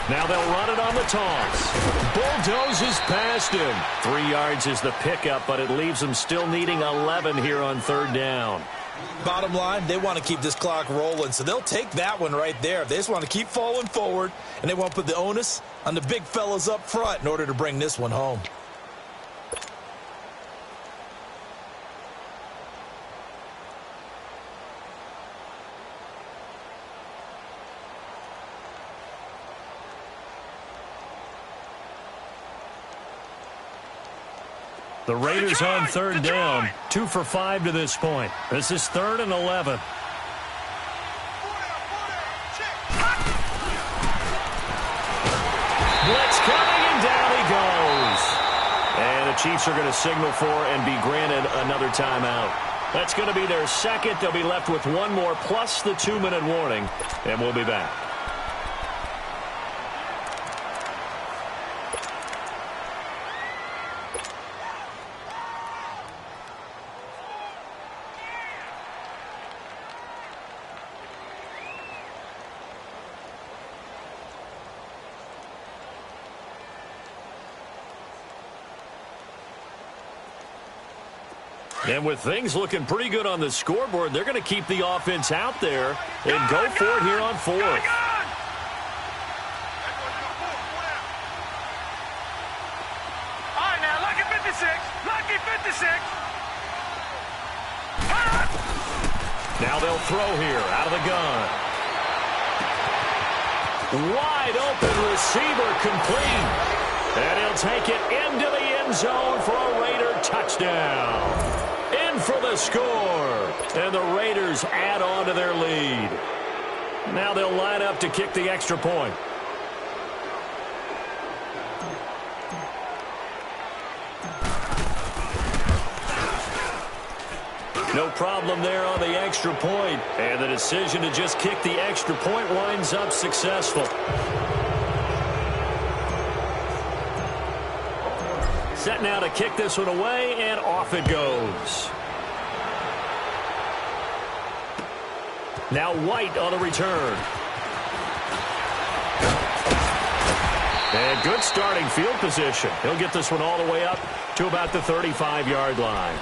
Now they'll run it on the toss. Bulldozes past him. 3 yards is the pickup, but it leaves them still needing 11 here on 3rd down. Bottom line, they want to keep this clock rolling, so they'll take that one right there. They just want to keep falling forward, and they want to put the onus on the big fellas up front in order to bring this one home. The Raiders on 3rd down, 2 for 5 to this point. This is 3rd and 11. Blitz coming, and down he goes. And the Chiefs are going to signal for and be granted another timeout. That's going to be their second. They'll be left with 1 more plus the 2-minute warning, and we'll be back. And with things looking pretty good on the scoreboard, they're going to keep the offense out there and go for it here on 4th. All right, now, lucky 56. Lucky 56. Now they'll throw here out of the gun. Wide open receiver complete. And he'll take it into the end zone for a Raider touchdown. In for the score. And the Raiders add on to their lead. Now they'll line up to kick the extra point. No problem there on the extra point. And the decision to just kick the extra point winds up successful. Set now to kick this one away, and off it goes. Now White on the return. And good starting field position. He'll get this one all the way up to about the 35-yard line.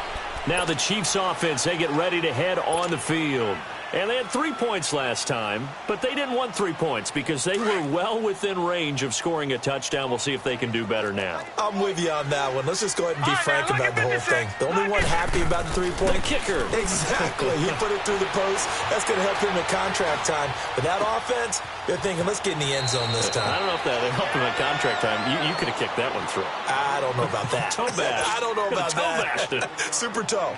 Now the Chiefs offense, they get ready to head on the field. And they had 3 points last time, but they didn't want 3 points because they were well within range of scoring a touchdown. We'll see if they can do better now. I'm with you on that one. Let's just go ahead and be frank about the whole thing. The only one happy about the 3-point kicker. Exactly. He put it through the post. That's going to help him in contract time. But that offense, they're thinking, let's get in the end zone this time. I don't know if that helped him in contract time. You could have kicked that one through. I don't know about that. Toe bash. I don't know about that. Super toe.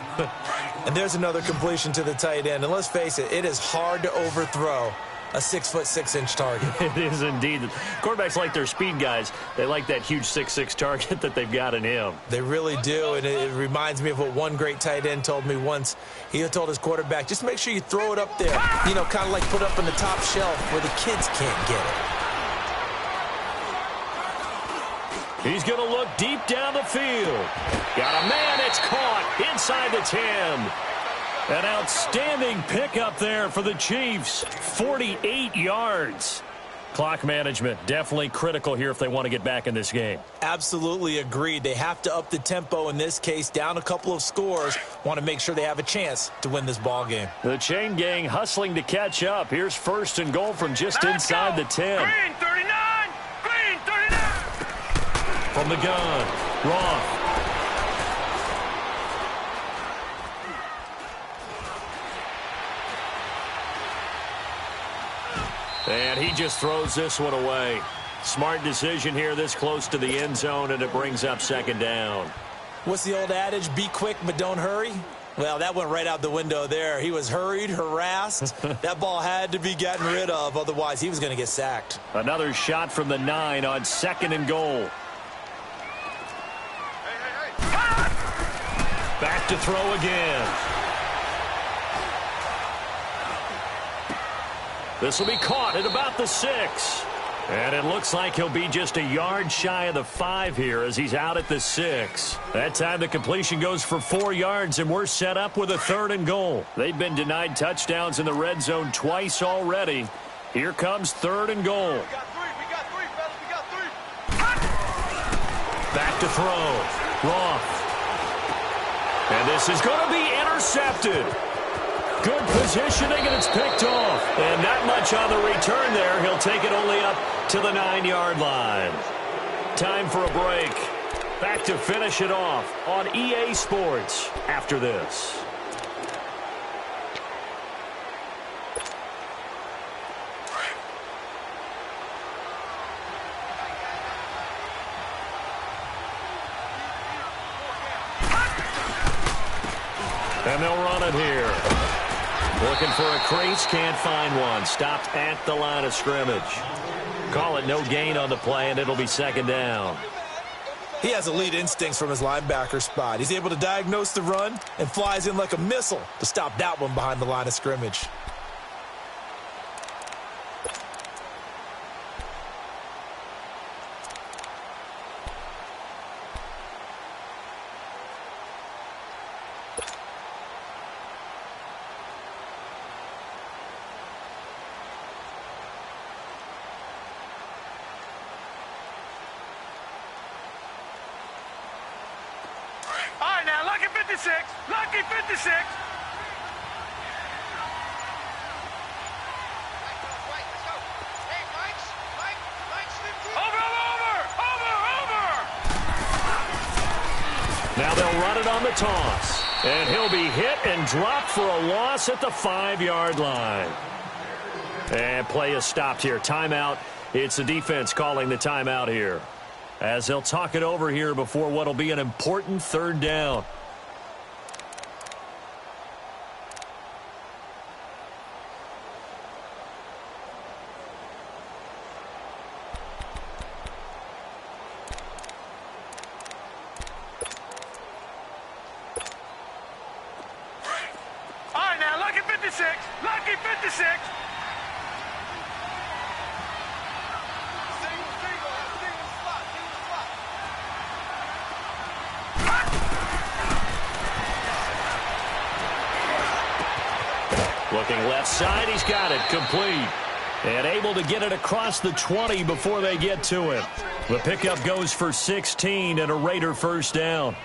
And there's another completion to the tight end. And let's face it, it is hard to overthrow a 6'6" target. It is indeed. Quarterbacks like their speed guys. They like that huge 6'6" target that they've got in him. They really do, and it reminds me of what one great tight end told me once. He told his quarterback, just make sure you throw it up there, you know, kind of like put up on the top shelf where the kids can't get it. He's going to look deep down the field. Got a man. It's caught inside the 10. An outstanding pickup there for the Chiefs. 48 yards. Clock management definitely critical here if they want to get back in this game. Absolutely agreed. They have to up the tempo in this case, down a couple of scores. Want to make sure they have a chance to win this ball game. The chain gang hustling to catch up. Here's 1st and goal from just inside the 10. Green 39! Green 39! From the gun, Roth. And he just throws this one away. Smart decision here this close to the end zone, and it brings up 2nd down. What's the old adage? Be quick, but don't hurry. Well, that went right out the window there. He was hurried, harassed. That ball had to be gotten rid of. Otherwise, he was going to get sacked. Another shot from the 9 on 2nd and goal. Back to throw again. This will be caught at about the 6. And it looks like he'll be just a yard shy of the 5 here as he's out at the 6. That time the completion goes for 4 yards, and we're set up with a 3rd and goal. They've been denied touchdowns in the red zone twice already. Here comes 3rd and goal. We got 3, fellas. We got 3. Back to throw. Roth. And this is going to be intercepted. Good positioning, and it's picked off. And not much on the return there. He'll take it only up to the 9-yard line. Time for a break. Back to finish it off on EA Sports after this. And they'll run it here. Looking for a crease, can't find one. Stopped at the line of scrimmage. Call it no gain on the play, and it'll be 2nd down. He has elite instincts from his linebacker spot. He's able to diagnose the run and flies in like a missile to stop that one behind the line of scrimmage. Lucky 56! Lucky 56! Over! Now they'll run it on the toss. And he'll be hit and dropped for a loss at the 5-yard line. And play is stopped here. Timeout. It's the defense calling the timeout here, as they'll talk it over here before what will be an important 3rd down. All right, now, lucky 56! Lucky 56! Looking left side, he's got it, complete. And able to get it across the 20 before they get to it. The pickup goes for 16 and a Raider 1st down.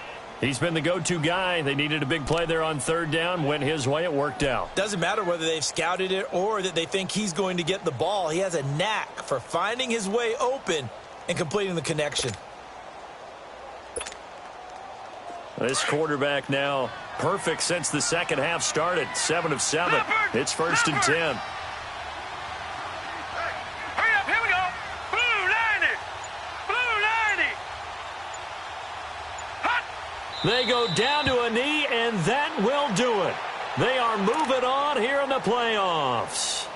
He's been the go-to guy. They needed a big play there on third down. Went his way. It worked out. Doesn't matter whether they've scouted it or that they think he's going to get the ball. He has a knack for finding his way open and completing the connection. This quarterback now perfect since the second half started. 7 of 7. It's 1st and 10. Hurry up, here we go. Blue 90. Blue 90. Hot. They go down to a knee, and that will do it. They are moving on here in the playoffs.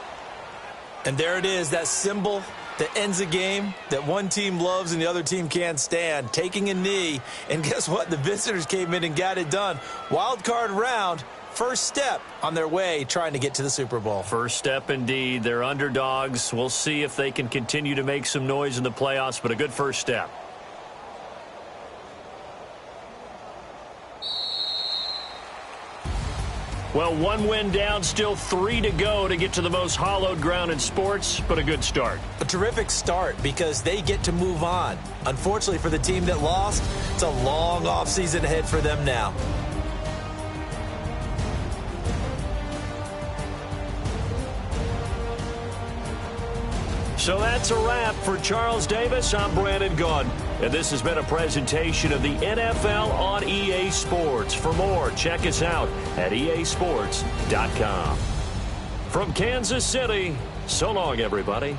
And there it is, that symbol that ends a game that one team loves and the other team can't stand, taking a knee. And guess what? The visitors came in and got it done. Wild card round, first step on their way trying to get to the Super Bowl. First step indeed. They're underdogs. We'll see if they can continue to make some noise in the playoffs, but a good first step. Well, 1 win down, still 3 to go to get to the most hallowed ground in sports, but a good start. A terrific start because they get to move on. Unfortunately for the team that lost, it's a long offseason ahead for them now. So that's a wrap for Charles Davis. I'm Brandon Gaudin, and this has been a presentation of the NFL on EA Sports. For more, check us out at easports.com. From Kansas City, so long, everybody.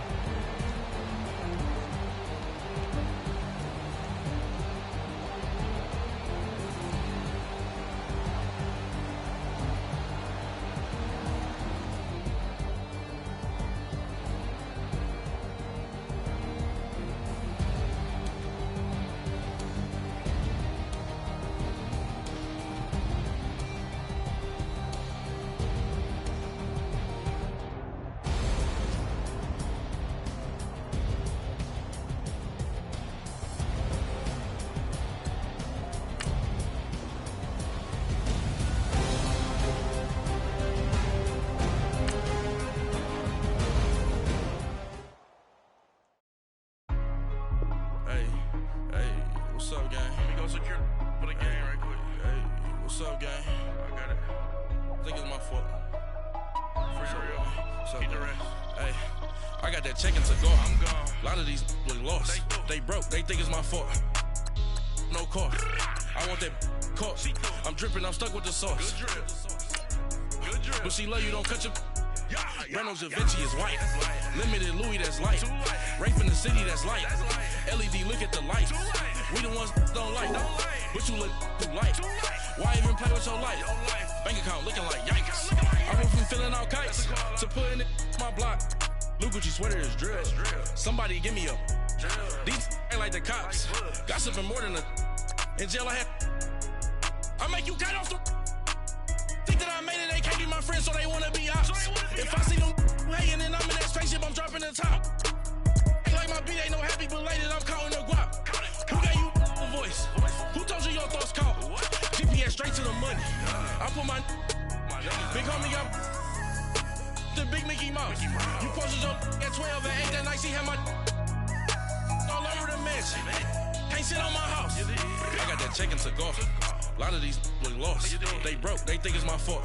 I'm stuck with the sauce. But she love you, don't cut your. Reynolds Da Vinci is white. Limited Louis, that's light. Rape in the city, that's light. LED, look at the lights. We the ones don't like. But you look too light. Why even play with your life? Bank account looking like yikes. I went from filling out kites to putting it in my block. Blue Gucci sweater is drill. Somebody give me a. These ain't like the cops. Gossiping more than a. In jail I had. I make you cut off the. Think that I made it, they can't be my friends, so they wanna be ops. If I see them hanging and I'm in that spaceship, I'm dropping the top. Ain't like my beat ain't no happy belated, I'm counting the guap. Who gave you the voice? Who told you your thoughts count? GPS straight to the money. I put my big homie got the big Mickey Mouse. You posted your at 12 and 8 that night, she had my all over the mansion. Can't sit on my house. I got that check and cigar. A lot of these look lost. They broke, they think it's my fault.